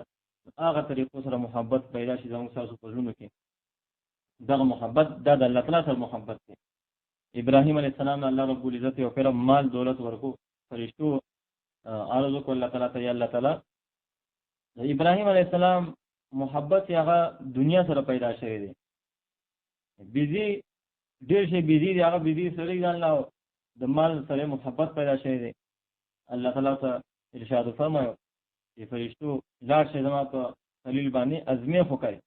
هغه طریقو سره محبت پیدا شي زموږ تاسو په ژوند کې. دغه محبت دا د الله تعالی سره محبت دی. ابراهیم علیه السلام الله رب العزت یو کړه مال دولت ورکو، فرشتو عرض وکړ الله تعالی ته، یا الله تعالی ابراهیم علیه السلام محبت هغه دنیا سره پیدا شوی دی. بیزی ډیر شي بیزی دی، هغه بیزی سره ځان لا د مال سره محبت پیدا شوی دی. الله تعالی ته ارشاد فرمایو چې فرشتو لاړ شي زما په خلیل باندې ازمه وکړي.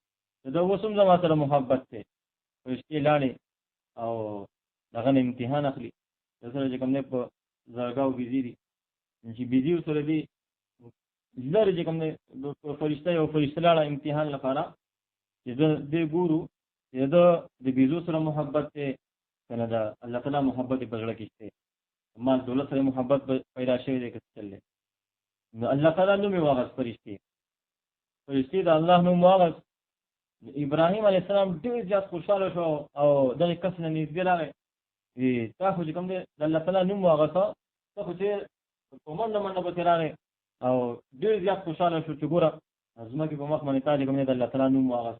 دا وسوم زما سره محبت دی. فرشتي لاړې او دغه امتحان اخلي. سره چې کوم نه په زړګاو بیزی دي چې بیزی سره دی زړه چې کوم نه فرشته یو فرشته لاړه امتحان لپاره چې د ګورو د بیزو سره محبت ته کنه دا الله تعالی محبت په زړه کې شته. مال دولت سره محبت پیدا شوی دی که چلې. نو الله تعالی نو می واغس فرشتي د الله نو واغس. ابراهیم علیه السلام ډېر زیات خوشاله شو او دغه کس نه نږدې راغی. تاسو چې کوم دی د الله تعالی نوم واغسه تاسو چې په منډه به راغی او ډېر زیات خوشاله شو چې ګوره زما کې په مخ باندې تا چې کوم دی د الله تعالی نوم واغس.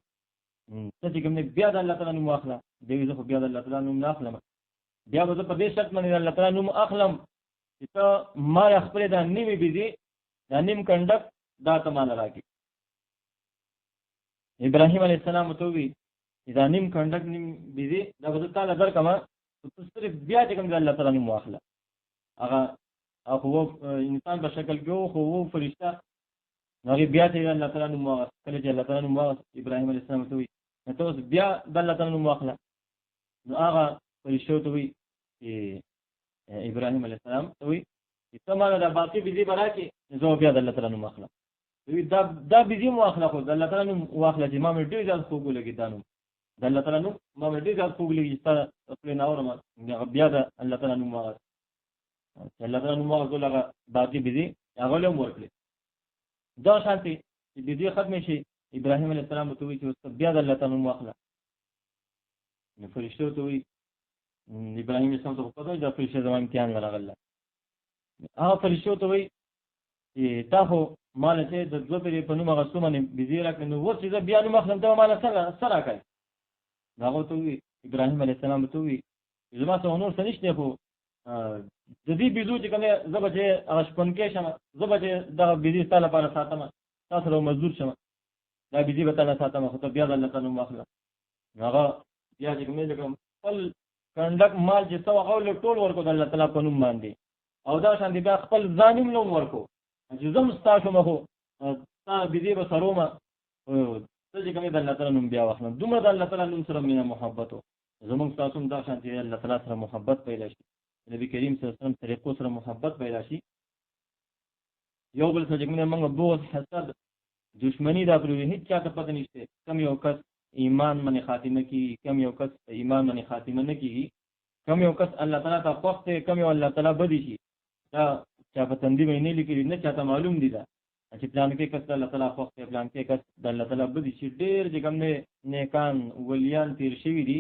ته چې کوم دی بیا د الله تعالی نوم واخله. دوی زه خو بیا د الله تعالی نوم نه اخلم، بیا به زه په دې شرط باندې د الله تعالی نوم اخلم چې ته ما خپل دا نیمې بیزي دا نیم کنډک دا ته مال راکړي. ابراهیم علیه السلام ته وی دا نیم کنډک نیم بیزي دا به تعالی درکما ته صرف بیا چې کوم د الله تعالی نوم واخله. هغه خو انسان په شکل کې خو وو فرشتہ هغه بیا چې الله تعالی نوم واخله. کله چې الله تعالی نوم واخله ابراهیم علیه السلام ته وی ته اوس بیا د الله تعالی نوم واخله. نو هغه فرشتو ته وی چې ابراهیم علیه السلام ته وی چې ته ما دا باقي بیزي براکې زه بیا د الله تعالی نوم واخله. وی دا بیزي مو واخله خو د الله تعالی نوم واخله چې ما مې ډېر ځل خوب ولګي دا نوم د الله تعالی نوم ما مې ډېر ځل خوب ولګي چې خپل ناورم بیا د الله تعالی نوم واخله. الله تعالی نوم واخله هغه باقي بیزي هغه له ورکړي. دا شانتي چې بیزي ختم شي ابراهیم علیه السلام ته وی چې بیا د الله تعالی نوم واخله. نو فرشتو ته وی ابراهیم علیه السلام ته په دغه فرشته زموږ امتحان راغله. هغه فرشتو ته وی چې تاسو مال ته د دوه پیری په نوم غوښتو باندې بيزي راکړو نو ورته دا بیا نو مخلم ته مال سره راکړي. هغه ته وی ابراهیم علیه السلام ته وی زما ته نور څه نشته خو د دې بيزو چې کومه زبچه هغه شپن کې شمه زبچه د بيزي تعالی لپاره ساتم تاسو له مزدور شمه دا بيزي به تعالی ساتم خو ته بیا د الله تعالی مخله. هغه بیا چې کوم خپل کنډک مال چې تو هغه ټول ورکو د الله تعالی په نوم باندې او دا شان دي بیا خپل ظالم نوم ورکو چې زم ستاسو مخو تا بيزي به سرومه ته چې کوم د الله تعالی نوم بیا واخلم. دومره د الله تعالی نوم سره مینه محبت زموږ تاسو دا شان دي الله تعالی سره محبت پیدا شي. نبی کریم صلی الله علیه وسلم طریقو سره محبت پیدا شي. یو بل څه چې موږ بغض حسد دشمنی دا پرې هیڅ چاته پته نشته. کم یو کس ایمان باندې خاتمه کی، کم یو کس ایمان باندې خاتمه نه کیږي، کم یو کس الله تعالی ته خوښته، کم یو الله تعالی بدی شي. دا چا په تندې باندې لیکلي نه چاته معلوم دي دا چې پلان کې کس الله تعالی خوښته، پلان کې کس د الله تعالی بدی شي. ډېر چې کوم نه نیکان ولیان تیر شوی دي،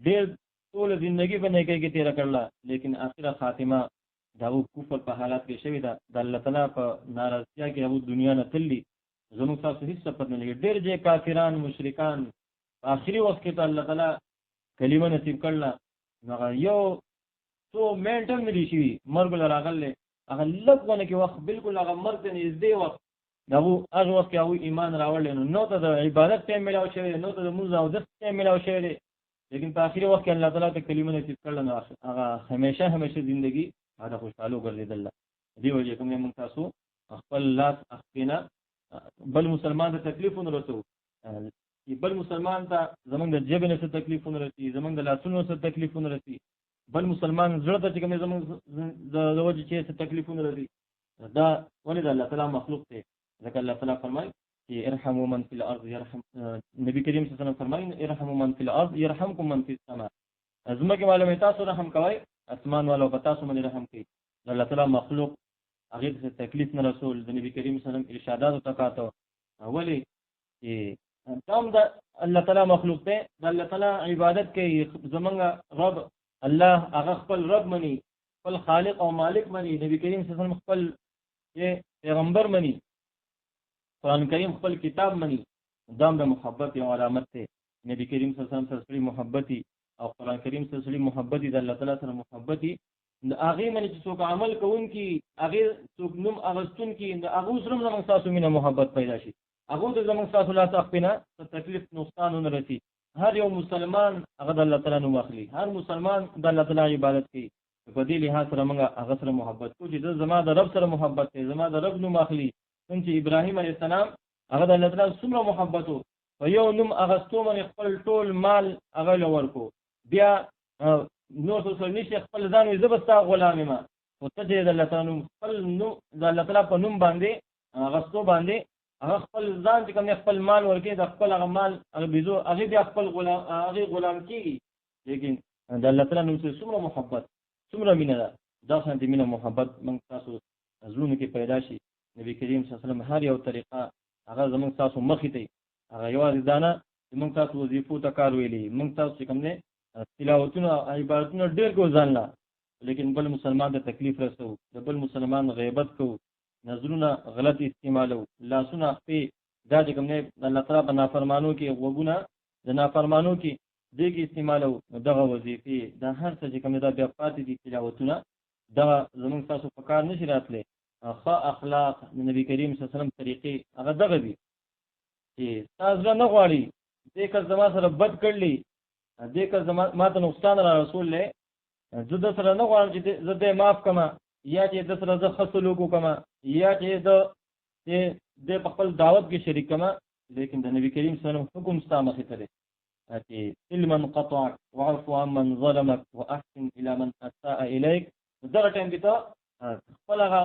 ډېر ټول ژوندۍ په نیکۍ کې تیر کړل، لیکن اخره خاتمه دا کفر په حالات کې شوی دا د الله تعالی په ناراضتیا کې هغه دنیا نه تللی. زموږ تاسو هیڅ پته نه لګي. ډېر چې کافران مشرکان آخري وخت کې الله تعالی کلمه نصیب کړل هغه یو څو منټل ملي شي مرګ راغله هغه لږونه کې وخت بالکل هغه مرګ ته نږدې وخت دغه هغه وخت کې هغه ایمان راوړل نو ته د عبادت ته ملاو شوی، نو ته د موږ او د ته ملاو شوی لیکن په آخري وخت کې الله تعالی ته کلمه نصیب کړل نو هغه همیشه ژوندګي هغه خوشاله ګرځیدل. دی وجه کوم موږ تاسو خپل لاس اخینا بل مسلمان ته تکلیفونه رسو، بل مسلمان ته زمونږ د جبه نه څه تکلیفونه رسي، زمونږ د لاسونو څه تکلیفونه رسي، بل مسلمان زړه ته چې کوم زمونږ د وجه چې څه تکلیفونه رسي، دا ولې د الله تعالی مخلوق دی. ځکه الله تعالی فرمایي چې ارحموا من فی الارض يرحم، نبی کریم صلی الله علیه وسلم فرمایي ارحموا من فی الارض يرحمكم من فی السماء، زمکه معلومه تاسو رحم کوي، اسمان والو په تاسو باندې رحم کوي. الله تعالی مخلوق هغه څه تکلیف نه رسول د نبی کریم صلی الله علیه وسلم ارشادات او تکاتو ولې چې تام د الله تعالی مخلوق ته د الله تعالی عبادت کوي. زمونږ رب الله هغه خپل رب مني، خپل خالق او مالک مني، نبی کریم صلی الله علیه وسلم خپل پیغمبر مني، قرآن کریم خپل کتاب مني. دام د محبت یو علامت ته نبی کریم صلی الله علیه وسلم سره محبتي او قرآن کریم صلی الله علیه وسلم محبتي د الله تعالی سره محبتي د هغه مني چې څوک عمل کوونکی هغه څوک نوم اغستون کی د هغه سره موږ تاسو مینه محبت پیدا شي، هغه د زموږ تاسو لا تخپینه تکلیف نقصان نه رسي. هر یو مسلمان هغه د الله تعالی نوم اخلي، هر مسلمان د الله تعالی عبادت کوي. په دې لحاظ سره موږ هغه سره محبت کوو چې زما د رب سره محبت کوي، زما د رب نوم اخلي. څنګه ابراهیم علیه السلام هغه د الله تعالی څومره محبت وو، په یو نوم اغستو باندې خپل ټول مال هغه لورکو، بیا نور څه نشي خپل ځان وي زبستا غلام ما او ته د الله تعالی خپل نو د الله تعالی په نوم باندې اغستو باندې هغه خپل ځان چې کوم خپل مال ورکې د خپل هغه مال هغه بيزو هغه بیا خپل غلام هغه غلام کیږي. لیکن د الله تعالی نو څومره محبت څومره مینه ده، دا څنګه مینه محبت موږ تاسو زلون کې پیدا شي. نبی کریم صلی الله علیه وسلم هر یو طریقه هغه زموږ تاسو مخې ته هغه یو ځدانه موږ تاسو وظیفو ته کار ویلي، موږ تاسو کوم نه تلاوتونه عبادتونه ډېر کو ځانلا، لیکن بل مسلمان ته تکلیف رسو، د بل مسلمان غیبت کو، نظرونه غلط استعمالو، لاسونه په دا چې کوم نه الله تعالی په نافرمانو کې وګونه د نافرمانو کې دغه استعمالو، دغه وظیفه دا هر څه چې کوم دا بیا پاتې دي تلاوتونه دا زموږ تاسو په کار نشي راتله. خو اخلاق نبی کریم صلی الله علیه وسلم طریقې هغه دغه دي چې تاسو نه غواړي دې کله زما سره بد کړلی، دې کله زما ماته نقصان را رسول له زه د سره نه غواړم چې زه دې معاف کما، یا چې د سره زه خصلو کما، یا چې د خپل دعوت کې شریک کما. لیکن د نبی کریم صلی الله علیه وسلم حکم ستامه ته چې علما قطعك واعف عمن ظلمك واحسن الى من اساء اليك. دغه ټیم کې ته خپل هغه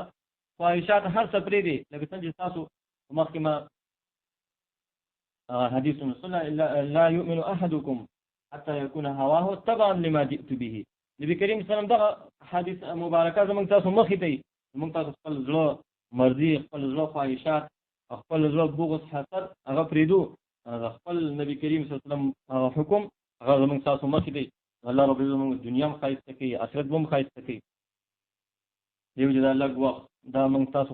خواهشات هر څه پرې دي، لکه څنګه تاسو مخکې ما حدیث رسول لا يؤمن احدكم حتى يكون هواه تبعا لما جئت به. نبی کریم صلی الله علیه وسلم دغه حدیث مبارکه زموږ تاسو مخې ته موږ تاسو خپل زړه مرضی، خپل زړه خواهشات، خپل زړه بغض حسد هغه پریدو، خپل نبی کریم صلی الله علیه وسلم حکم هغه زموږ تاسو مخې ته. الله رب عزت موږ دنیا هم خایسته کوي، آخرت هم خایسته کوي. دیو چې دا لږ وخت دا موږ تاسو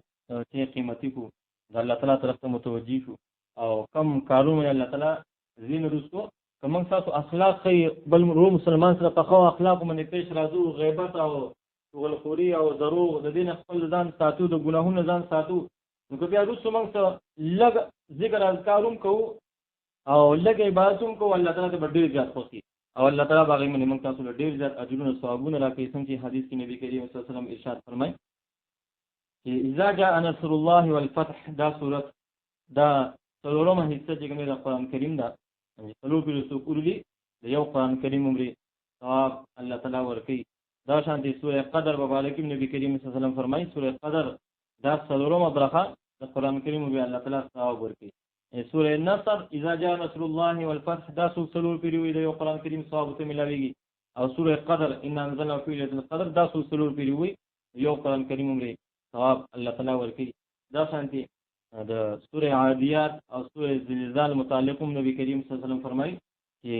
چې قیمتي کو د الله تعالی طرف ته متوجي شو او کم کارونه الله تعالی زین رسو کوم تاسو اخلاق خي بل رو مسلمان سره په خو اخلاق باندې پیش راځو، غیبت او غلخوري او دروغ د دین خپل ځان ساتو، د ګناهونو ځان ساتو. نو بیا رسو موږ سره لږ ذکر اذکاروم کو او لږ عبادتوم کو، الله تعالی ته ډېر زیات خوشي او الله تعالی باغې باندې موږ تاسو له ډېر زیات اجرونه او ثوابونه راکړي. څنګه چې حدیث کې نبی کریم صلی الله علیه وسلم ارشاد فرمایي چې اذا جاء نصر الله والفتح، دا سورۃ دا څلورمه حصہ چې کومه د قرآن کریم دا څلور پیرسو کورلی د یو قرآن کریم عمرې ثواب الله تعالی ورکړي. دا شانتي سورۃ قدر مبارک نبی کریم صلی الله علیه وسلم فرمایي سورۃ قدر دا څلورمه برخه د قرآن کریم به الله تعالی ثواب ورکړي. سورۃ النصر اذا جاء نصر الله والفتح دا څلور پیروي د یو قرآن کریم ثواب ته ملاويږي. او سورۃ قدر ان انزلنا فی ليلة القدر دا څلور پیروي یو قرآن کریم عمرې ثواب الله تعالی ورکړي. دا شانتي د سورۃ عادیات او سورۃ زلزال متعلق نبی کریم صلی الله علیه وسلم فرمایي چې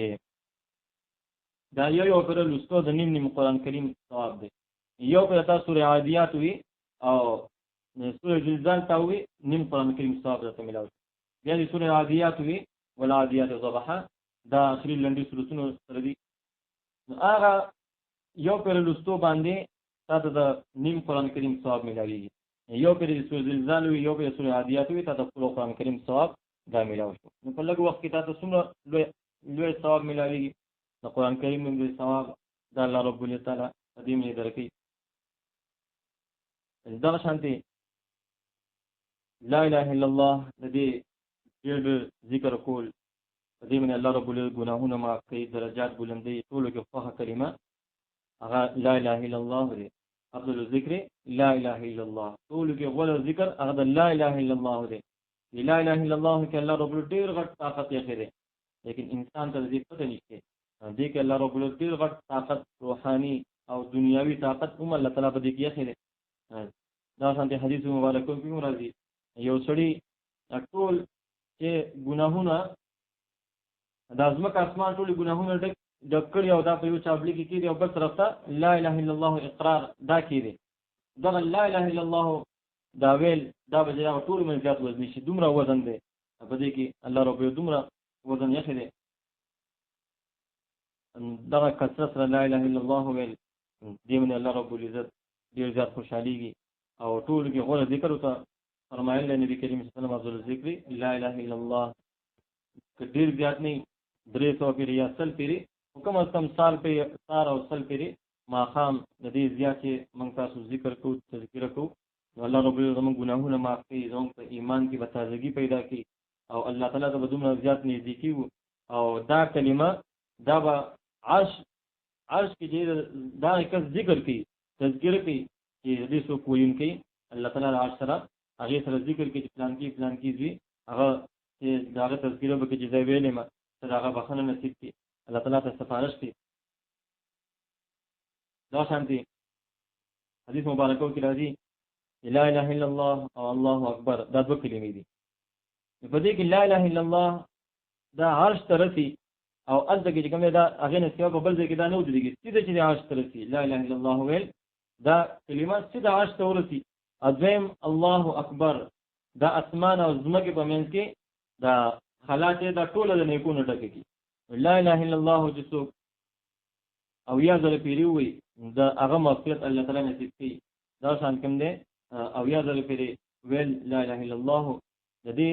دا یو پر لستو د نیم قرآن کریم ثواب دی. یو پر تاسو سورۃ عادیات وی او سورۃ زلزال تا وی نیم قرآن کریم ثواب ته ملاوي. بیا د سورۃ عادیات وی والعادیات ضبحا دا اخري لنډي سورتونو سره دي. هغه یو پر لستو باندې تاسو د نیم قرآن کریم ثواب ملاويږي. یو پر سورۃ زلزال وی یو پر سورۃ عادیات وی تاسو په قرآن کریم ثواب دا ملاوي شو. نو په لږ وخت کې تاسو څومره لوی ثواب ملاويږي. قرآن کریم دې ثواب د الله رب تعالی قدیم یې درکې. دغه شانتي لا اله الا الله د دې ډېر ذکر کول په دې باندې الله رب ګناهونه معاف کوي، درجات بلندوي. ټولو کې فخر کلمه هغه لا اله الا الله دی. افضل الذکر لا اله الا الله. ټولو کې غوړ ذکر هغه د لا اله الا الله دی. لا اله الا الله کې الله رب ډېر غټ طاقت یې خېره، لیکن انسان ته دې پته نشته. دې کې الله رب ډېر غټ طاقت روحاني او دنیاوي طاقت هم الله تعالی په دې کې خېره. دا څنګه حدیث مبارک کې راځي یو سړی ټول چې ګناهونه د ازمکه اسمان ټول ګناهونه ډک کړی او دا په یو چابلی کې کېږي او بل طرف ته لا اله الا الله اقرار دا کېږي. دا لا اله الا الله دا ویل دا به دا ټول من زیات وزن شي، دومره وزن دی په دې کې الله رب دومره وزن یې خېده. دا کثرت لا اله الا الله ویل دې من الله رب العزت ډیر زیات خوشاليږي او ټول کې غوړه ذکر وته فرمایله نبی کریم صلی الله علیه وسلم افضل الذکر لا اله الا الله. کډیر زیات نه 300 پیری یا 100 پیری حکم از کم سال په سار او 100 پیری ما خام د دې زیات موږ تاسو ذکر کو تذکر کو. الله رب ال زمون ګناهونه معاف کوي، زمون په ایمان کې بتازگی پیدا کوي او الله تعالی ته بدومره زیات نزدیکی او دا کلمه دا به عرش کې دا کس ذکر کوي تذکر کوي چې دې سو کوین کوي الله تعالی عرش سره هغه سره ذکر کوي پلان کې زی هغه چې دا تذکر به کې ځای ویلې ما سره هغه بخنه نصیب کړي، الله تعالی ته سفارش کوي. دا شانتي حدیث مبارکو کې راځي لا اله الا الله او الله اکبر دا دوه کلمې دي. په دې کې لا اله الا الله دا عرش ترسي او الته کې کومه دا هغه نه سیوا په بل ځای کې دا نه ودیږي چې د عرش ترسي لا اله الا الله ویل دا کلمات چې د عرش تورسي. اذم الله اکبر دا اسمان او زمکه په منځ کې دا خلاص دا ټول د نیکونو ټکي کی. لا اله الا الله جسو او یا ذل پیری وي دا هغه مغفرت الله تعالی نصیب کړي. دا شان کوم دی او یا ذل پیری ویل لا اله الا الله د دې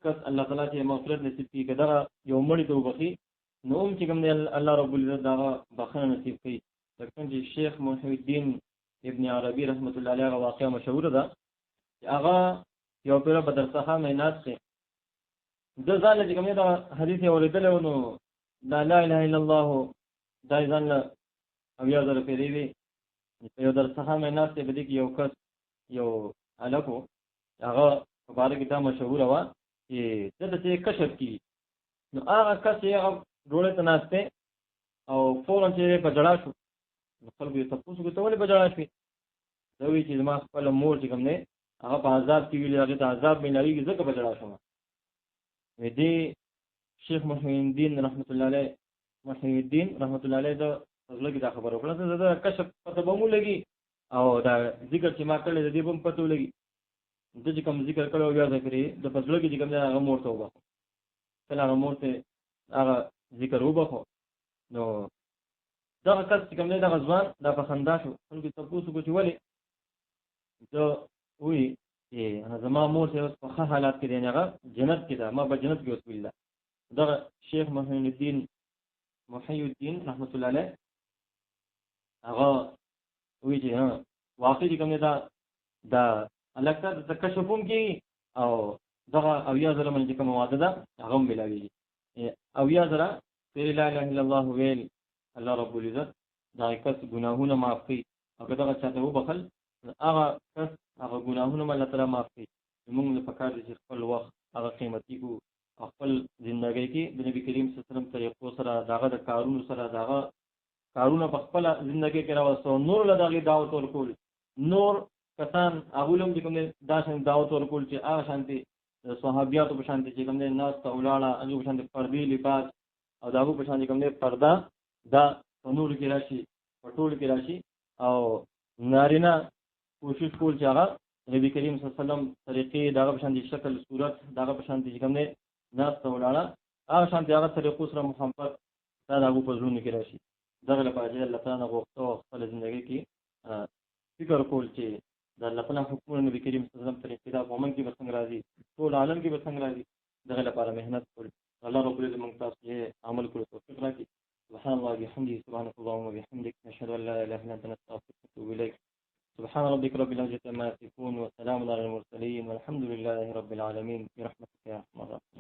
کس الله تعالی چې مغفرت نصیب کړي کدا یو مړی ته وبخي نو چې کوم دی الله رب العزت دا بخنه نصیب کړي. لکه چې شیخ محی الدین ابن عربی رحمت الله علیه واقعا مشهور ده چې هغه یو پیر بدر څخه مینات څخه د ځان چې کوم دا حدیث اوریدل نو دا لا اله الا الله دا ځان او یا در پیری وی یو در څخه مینات ته بده کې یو کس یو الکو هغه مبارک دا مشهور و چې د څه کشف کی نو هغه کس یې ډوړې تناسته او فورن چې په جړا شو خلکو ته تاسو کو ته ولې په جړا شي دوی چې ما خپل مور چې کوم نه هغه په عذاب کې ویل هغه ته عذاب ملایږي ځکه په جړا شو. دې شیخ محی الدین رحمت الله علیه دا فضل کې دا خبر وکړه چې دا کشف پته به مو لګي او دا ذکر چې ما کړل دې هم پته ولګي. د چې کوم ذکر کړو بیا ذکر د فضل کې کوم هغه مور ته وبخو کله هغه مور ته هغه ذکر وبخو نو دا کس چې کوم دا غزوان دا په خندا شو خلکو ته پوښتنه کوي ولې دا وی چې زما مور ته په ښه حالات کې دی هغه جنت کې ده ما په جنت کې اوس ویل. دا شیخ محی الدین رحمت الله علیه هغه وی چې واقعي کوم دا الکه د تکشفون کې او دغه او یا زره من چې کوم واده ده هغه ملاوي او یا زره لا اله الا الله ویل الله رب العزت دا کس ګناهونه معاف کړي او کله چې ته وبخل هغه کس هغه ګناهونه الله تعالی معاف کړي. موږ له پکار دي چې خپل وخت هغه قیمتي کو خپل ژوندۍ کې د نبی کریم صلی الله علیه وسلم طریقو سره داغه د کارونو سره داغه کارونه په خپل ژوندۍ کې راوستو نور له دغه دعوت ورکول نور کسان اغولم چې کوم داسې دعوت ورکول چې هغه شانتي صحابياتو په شانتي چې کوم ناس ته ولاړه هغه په شانتي پردي لباس او داغه په شانتي کوم پردا دا نور کې راشي پټول کې راشي او نارینه کوشش کول چې هغه نبی کریم صلی الله علیه وسلم طریقې داغه په شانتي شکل صورت داغه په شانتي چې کوم ناس ته ولاړه هغه شانتي هغه طریقو سره محبت دا داغه په ژوند کې راشي. دغه لپاره چې الله تعالی غوښتو خپل ژوندۍ کې فکر کول چې د الله تعالی حکم نبی کریم صلی الله علیه وسلم طریقې دا په من کې بسنګ راځي ټول عالم کې بسنګ راځي. دغه لپاره مهنت کول الله رب دې موږ تاسو یې عمل کړو توفیق راکړي. سبحان الله بحمده سبحانك اللهم وبحمدك نشهد أن لا إله إلا أنت نستغفرك ونتوب إليك سبحان ربك رب العزة عما يصفون وسلام على المرسلين والحمد لله رب العالمين برحمتك يا أرحم الراحمين.